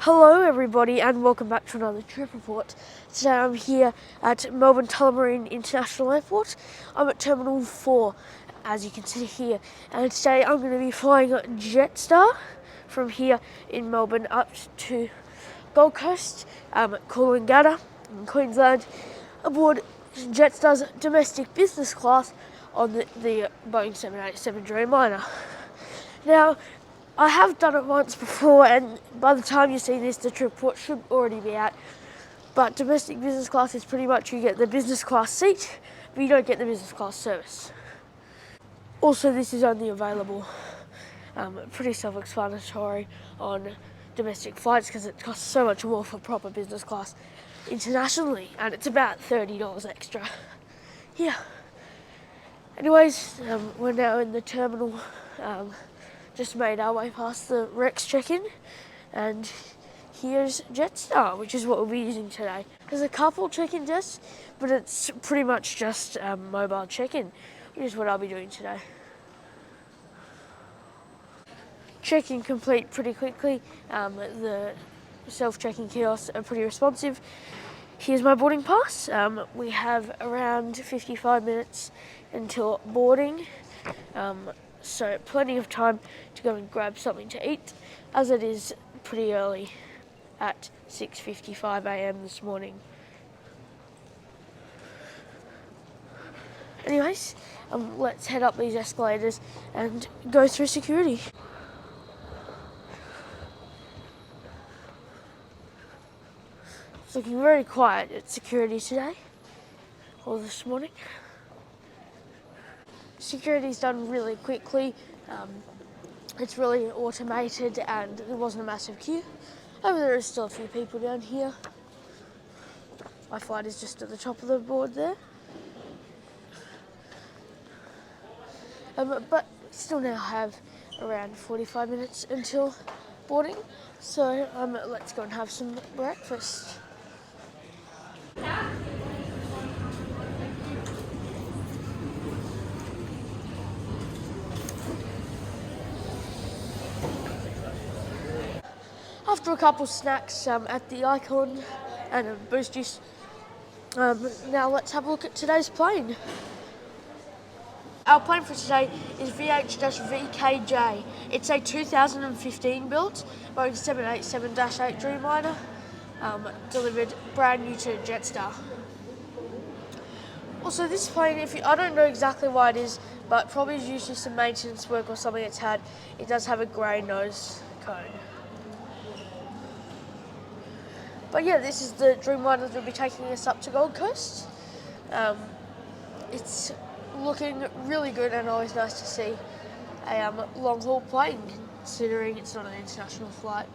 Hello everybody and welcome back to another trip report. Today I'm here at Melbourne Tullamarine International Airport. I'm at Terminal 4, as you can see here, and today I'm going to be flying Jetstar from here in Melbourne up to Gold Coast, Kuala in Queensland, aboard Jetstar's domestic business class on the Boeing 787 Dreamliner. Now, I have done it once before, and by the time you see this, the trip report should already be out. But domestic business class is pretty much you get the business class seat, but you don't get the business class service. Also, this is only available, pretty self-explanatory, on domestic flights because it costs so much more for proper business class internationally, and it's about $30 extra. Yeah. Anyways, we're now in the terminal. Just made our way past the Rex check-in, and here's Jetstar, which is what we'll be using today. There's a couple check-in desks, but it's pretty much just mobile check-in, which is what I'll be doing today. Check-in complete pretty quickly. The self-check-in kiosks are pretty responsive. Here's my boarding pass. We have around 55 minutes until boarding. So plenty of time to go and grab something to eat, as it is pretty early at 6:55 a.m. this morning. Anyways, let's head up these escalators and go through security. It's looking very quiet at security today, or this morning. Security's done really quickly. It's really automated and there wasn't a massive queue. Over there is still a few people down here. My flight is just at the top of the board there. But still now have around 45 minutes until boarding. So let's go and have some breakfast. After a couple snacks at the Icon and a boost juice, now let's have a look at today's plane. Our plane for today is VH-VKJ. It's a 2015 built Boeing 787-8 Dreamliner, delivered brand new to Jetstar. Also, this plane, I don't know exactly why it is, but probably due to some maintenance work or something it's had, it does have a grey nose cone. But yeah, this is the Dreamliner that will be taking us up to Gold Coast. It's looking really good and always nice to see a long-haul plane, considering it's not an international flight.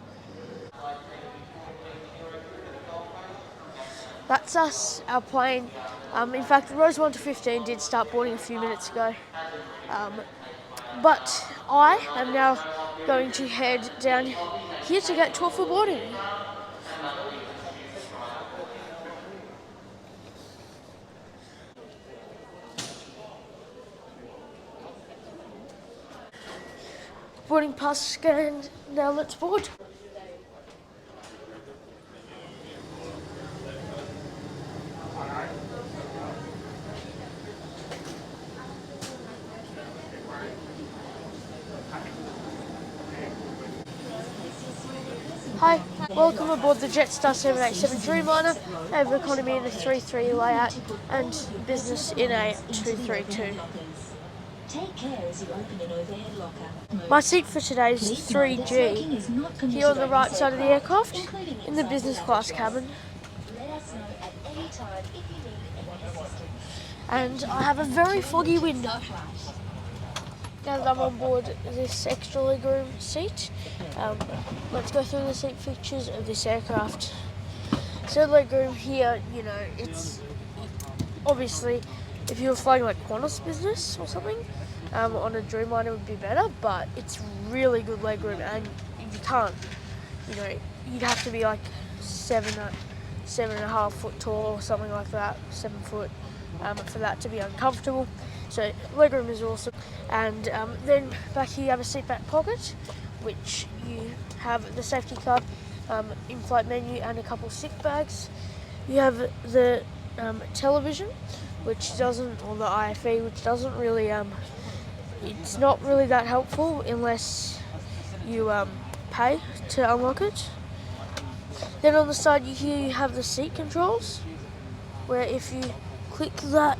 That's us, our plane. In fact, rows 1 to 15 did start boarding a few minutes ago. But I am now going to head down here to get 12 for boarding. Boarding pass scanned, now let's board. Hi, welcome aboard the Jetstar 787 Dreamliner. I have economy in a 3-3 layout and business in a 2-3-2. Take care as you open an overhead locker. My seat for today is 3G, here on the right side of the aircraft, in the business class cabin. And I have a very foggy window. Now that I'm on board this extra legroom seat, let's go through the seat features of this aircraft. So legroom here, it's obviously, if you were flying like Qantas business or something, on a Dreamliner would be better, but it's really good legroom, and you can't, you'd have to be like 7.5 foot tall or something like that, 7 foot, for that to be uncomfortable. So legroom is awesome. And then back here you have a seat back pocket, which you have the safety card in-flight menu and a couple of sick bags. You have the television, which doesn't, or the IFE, which doesn't really, it's not really that helpful unless you pay to unlock it. Then on the side here you have the seat controls, where if you click that,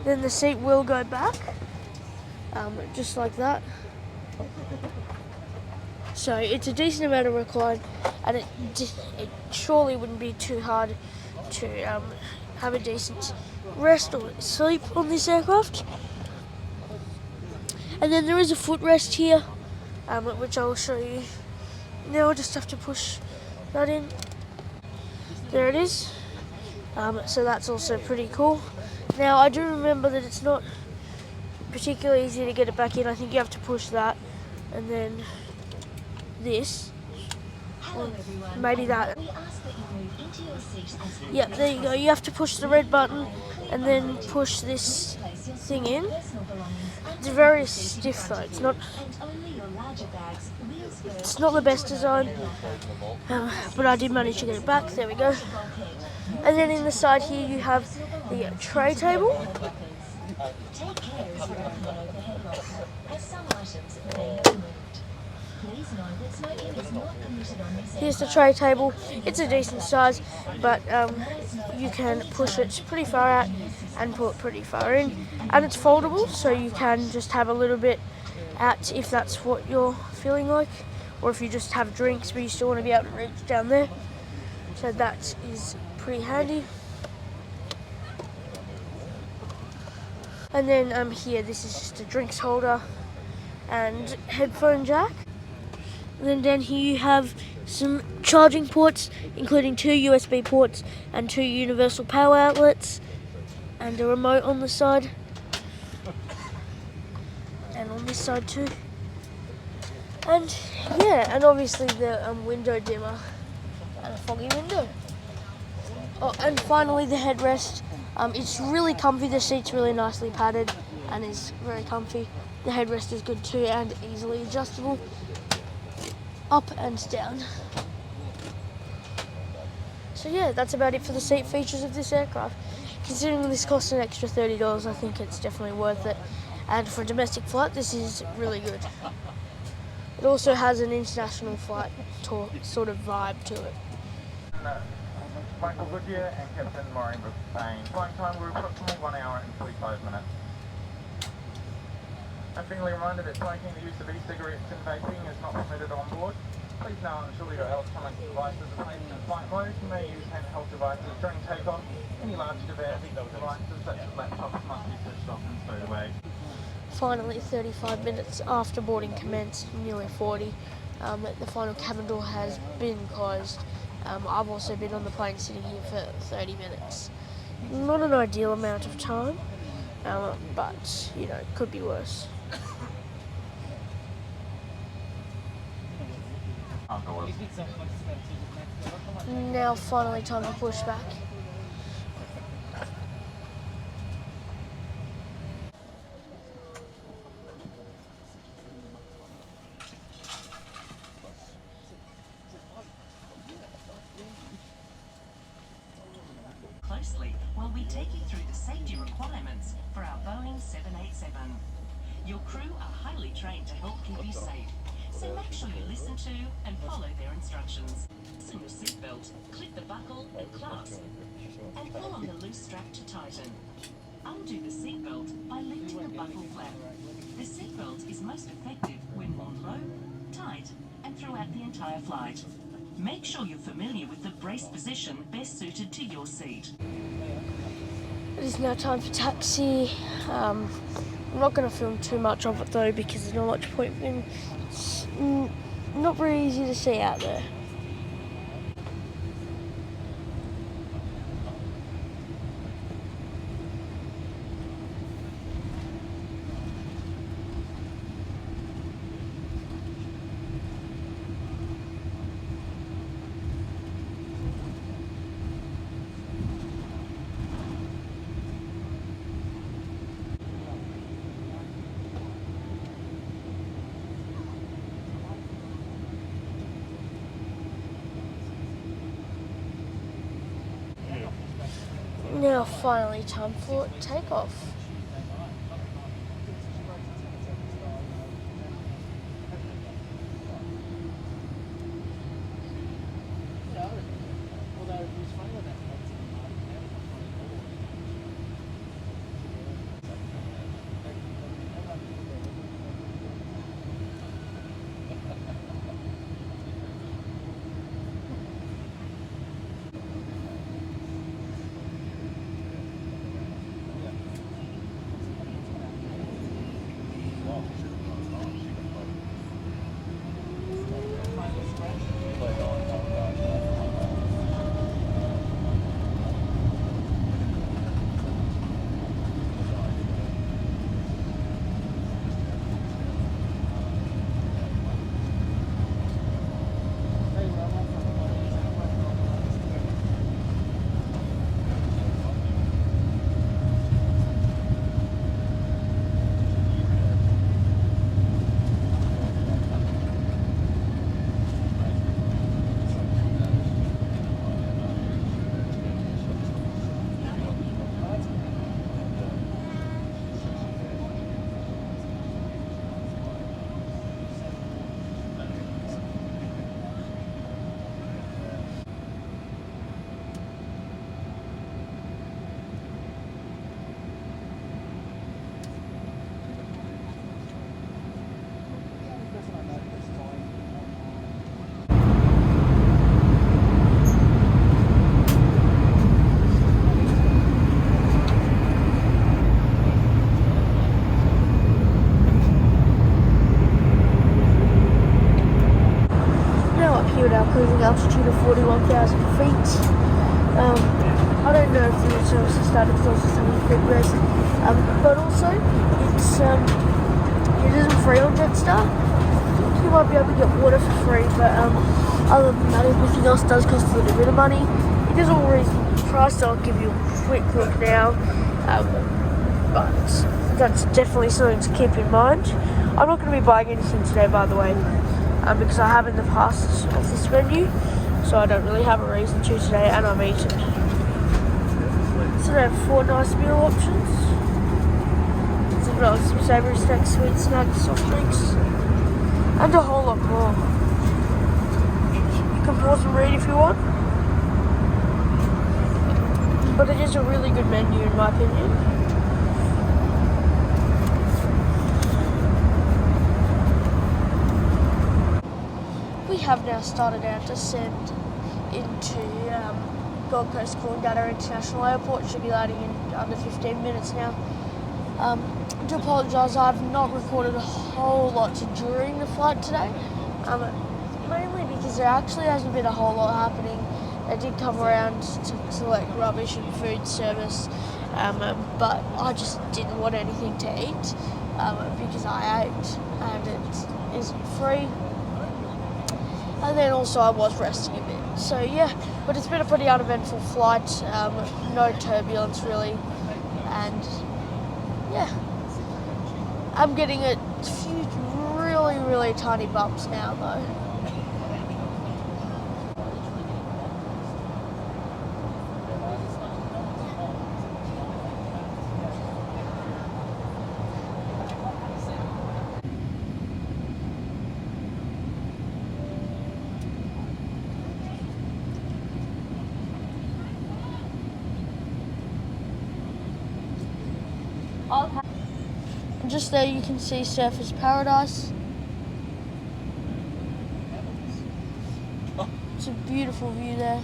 then the seat will go back, just like that. So it's a decent amount of recline, and it surely wouldn't be too hard to have a decent rest or sleep on this aircraft. And then there is a footrest here, which I will show you now. I just have to push that in. There it is. So that's also pretty cool. Now I do remember that it's not particularly easy to get it back in. I think you have to push that and then this, or maybe that. Yep, there you go. You have to push the red button and then push this thing in. It's very stiff though. It's not the best design, but I did manage to get it back. There we go. And then in the side here you have the tray table. Here's the tray table. It's a decent size, but you can push it pretty far out and pull it pretty far in. And it's foldable, so you can just have a little bit out if that's what you're feeling like, or if you just have drinks but you still want to be able to reach down there. So that is pretty handy. And then here, this is just a drinks holder and headphone jack. And then down here you have some charging ports, including 2 USB ports and 2 universal power outlets, and a remote on the side, and on this side too. And yeah, and obviously the window dimmer and a foggy window. Oh, and finally the headrest. It's really comfy. The seat's really nicely padded and is very comfy. The headrest is good too and easily adjustable up and down. So yeah, that's about it for the seat features of this aircraft. Considering this costs an extra $30, I think it's definitely worth it. And for a domestic flight, this is really good. It also has an international flight tour sort of vibe to it. Michael Goodyear and Captain Maureen Spain. Flying time were approximately 1 hour and 45 minutes. I'm friendly reminder that smoking, the use of e-cigarettes and vaping is not permitted on board. Please now ensure your electronic devices are placed in flight mode. You may use handheld devices during takeoff. Any large devices such as laptops must be switched off and stowed away. Finally, 35 minutes after boarding commenced, nearly 40, the final cabin door has been closed. I've also been on the plane sitting here for 30 minutes. Not an ideal amount of time, but you know, it could be worse. Now finally time to push back. Closely while we take you through the safety requirements for our Boeing 787. Your crew are highly trained to help keep you safe, so make sure you listen to and follow their instructions. Fasten your seatbelt, clip the buckle and clasp, and pull on the loose strap to tighten. Undo the seatbelt by lifting the buckle flap. The seatbelt is most effective when worn low, tight, and throughout the entire flight. Make sure you're familiar with the brace position best suited to your seat. It is now time for taxi. I'm not going to film too much of it though, because there's not much point in. It's not very easy to see out there. Now finally time for takeoff. Cruising altitude of 41,000 feet. I don't know if the service has started because I was just having a quick rest. But also, it isn't free on Jetstar. I think you might be able to get water for free, but other than that, everything else does cost a little bit of money. It is all reasonably priced, so I'll give you a quick look now. But that's definitely something to keep in mind. I'm not going to be buying anything today, by the way. Because I have in the past of this menu, so I don't really have a reason to today, and I'm eating. So they have 4 nice meal options. So we've got some savoury snacks, sweet snacks, soft drinks, and a whole lot more. You can pause and read if you want, but it is a really good menu in my opinion. We have now started our descent into Gold Coast Coolangatta International Airport. Should be landing in under 15 minutes now. I do apologise, I've not recorded a whole lot during the flight today, mainly because there actually hasn't been a whole lot happening. They did come around to collect rubbish and food service, but I just didn't want anything to eat because I ate and it isn't free. And then also I was resting a bit. So yeah, but it's been a pretty uneventful flight, no turbulence really, and yeah. I'm getting a few really tiny bumps now though. Just there you can see Surfers Paradise. It's a beautiful view there.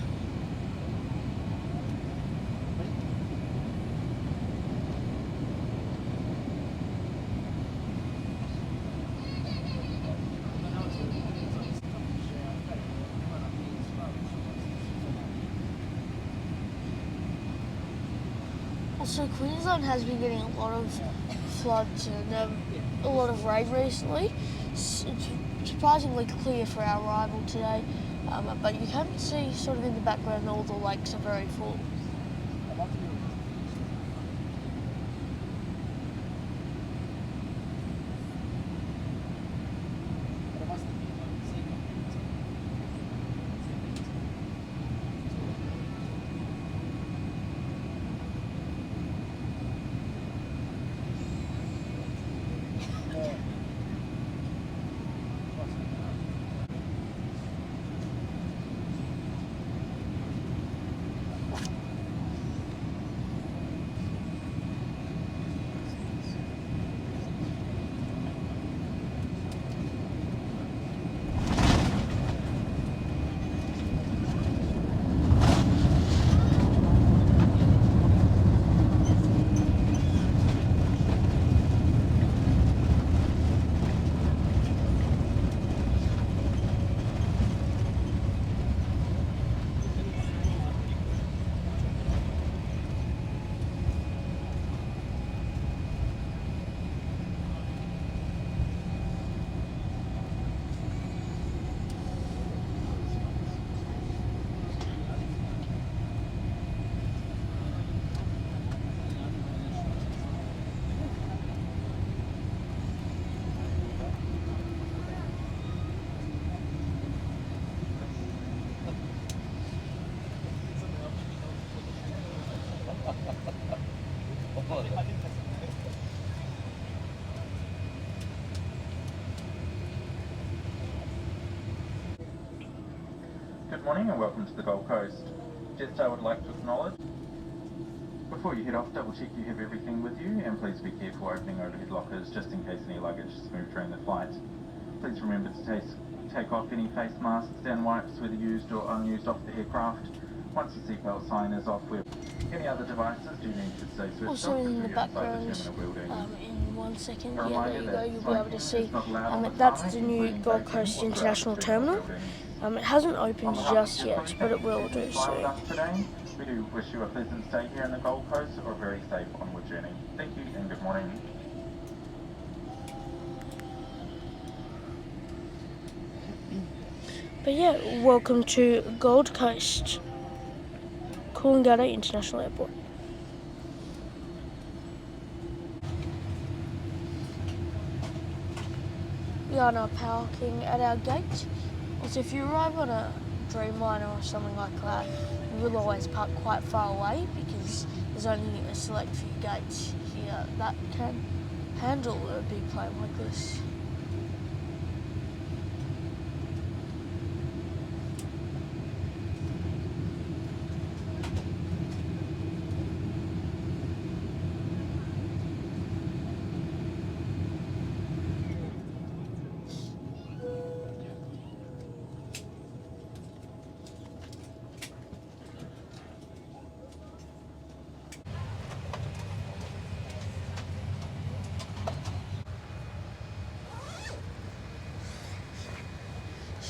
Also, Queensland has been getting a lot of floods and a lot of rain recently. It's surprisingly clear for our arrival today, but you can see sort of in the background all the lakes are very full. Good morning and welcome to the Gold Coast. Jetstar would like to acknowledge. Before you head off, double check you have everything with you and please be careful opening overhead lockers just in case any luggage is moved during the flight. Please remember to take off any face masks and wipes, whether used or unused, off the aircraft. Once the seatbelt sign is off, any other devices do need to stay switched Also off in until the you're inside background, the terminal building. in 1 second, A yeah, there reminder you go, that you'll be able smoking to is see, not allowed on the that's tarmac, the new including Gold vaping Coast or throughout International the Terminal. buildings. It hasn't On opened behalf of just the yet, crew, but it thank you will for do taking flight with soon. us today. We do wish you a pleasant stay here in the Gold Coast or a very safe onward journey. Thank you and good morning. But yeah, welcome to Gold Coast, Kuala International Airport. We are now parking at our gate. Also, if you arrive on a Dreamliner or something like that, you will always park quite far away because there's only a select few gates here that can handle a big plane like this.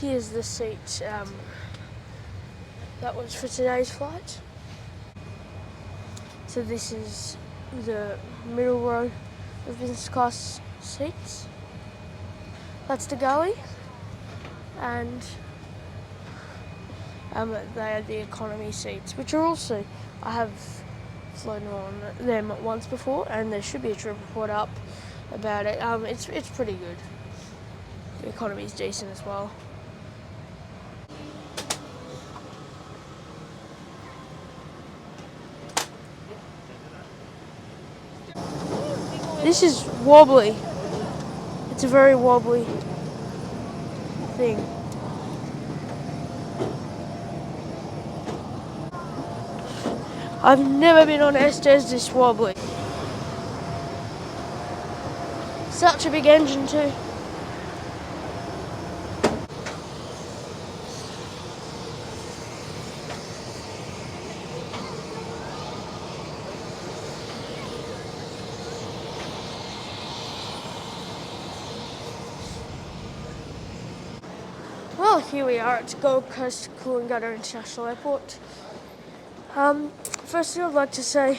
Here's the seat that was for today's flight. So this is the middle row of business class seats. That's the galley, and they are the economy seats, which are also, I have flown on them once before, and there should be a trip report up about it. It's pretty good. The economy is decent as well. This is wobbly. It's a very wobbly thing. I've never been on Esters this wobbly. Such a big engine too. Well, here we are at Gold Coast Kuala International Airport. Firstly, I'd like to say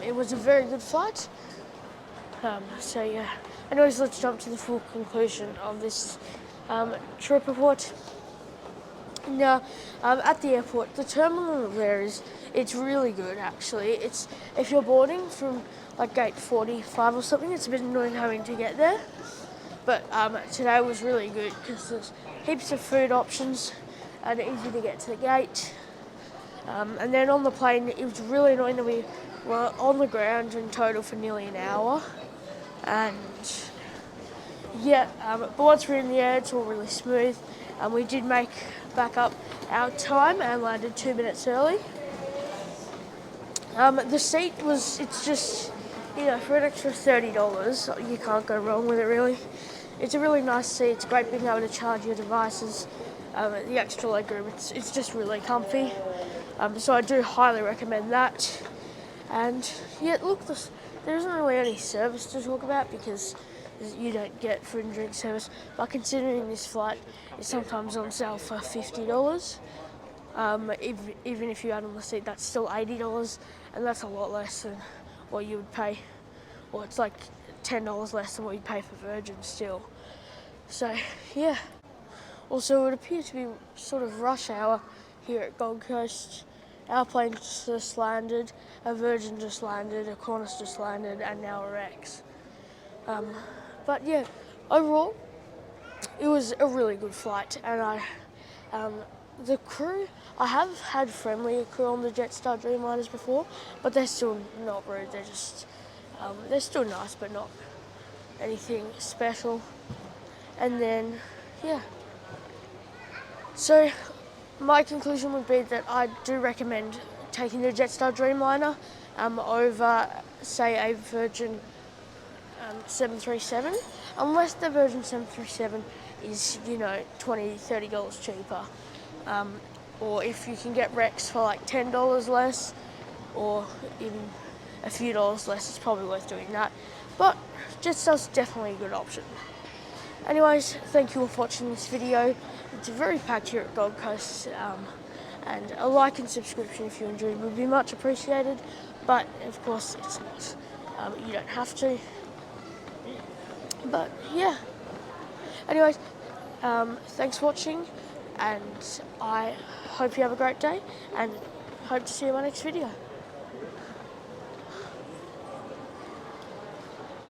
it was a very good flight. So yeah, anyways, let's jump to the full conclusion of this trip report. Now, at the airport, the terminal there it's really good actually. It's, if you're boarding from like gate 45 or something, it's a bit annoying having to get there. But today was really good because there's heaps of food options and easy to get to the gate. And then on the plane, it was really annoying that we were on the ground in total for nearly an hour. And yeah, but once we're in the air, it's all really smooth. And we did make back up our time and landed 2 minutes early. The seat was, it's just, you know, for an extra $30, you can't go wrong with it really. It's a really nice seat, it's great being able to charge your devices. The extra legroom, it's just really comfy. So I do highly recommend that. And yeah, look, there isn't really any service to talk about because you don't get food and drink service. But considering this flight is sometimes on sale for $50, even if you add on the seat, that's still $80, and that's a lot less than what you would pay. Well, it's like $10 less than what you'd pay for Virgin still. So yeah. Also, it would appear to be sort of rush hour here at Gold Coast. Our plane just landed, a Virgin just landed, a Qantas just landed, and now a Rex. But yeah, overall, it was a really good flight, and the crew, I have had friendlier crew on the Jetstar Dreamliners before, but they're still not rude. They're just, they're still nice, but not anything special. And then, yeah. So, My conclusion would be that I do recommend taking the Jetstar Dreamliner over, say, a Virgin 737, unless the Virgin 737 is, you know, $20-$30 cheaper. Or if you can get Rex for like $10 less, or even a few dollars less, it's probably worth doing that. But Jetstar's definitely a good option. Anyways, thank you all for watching this video. It's very packed here at Gold Coast, and a like and subscription if you enjoyed would be much appreciated, but of course it's not. You don't have to. But yeah. Anyways, thanks for watching, and I hope you have a great day, and hope to see you in my next video.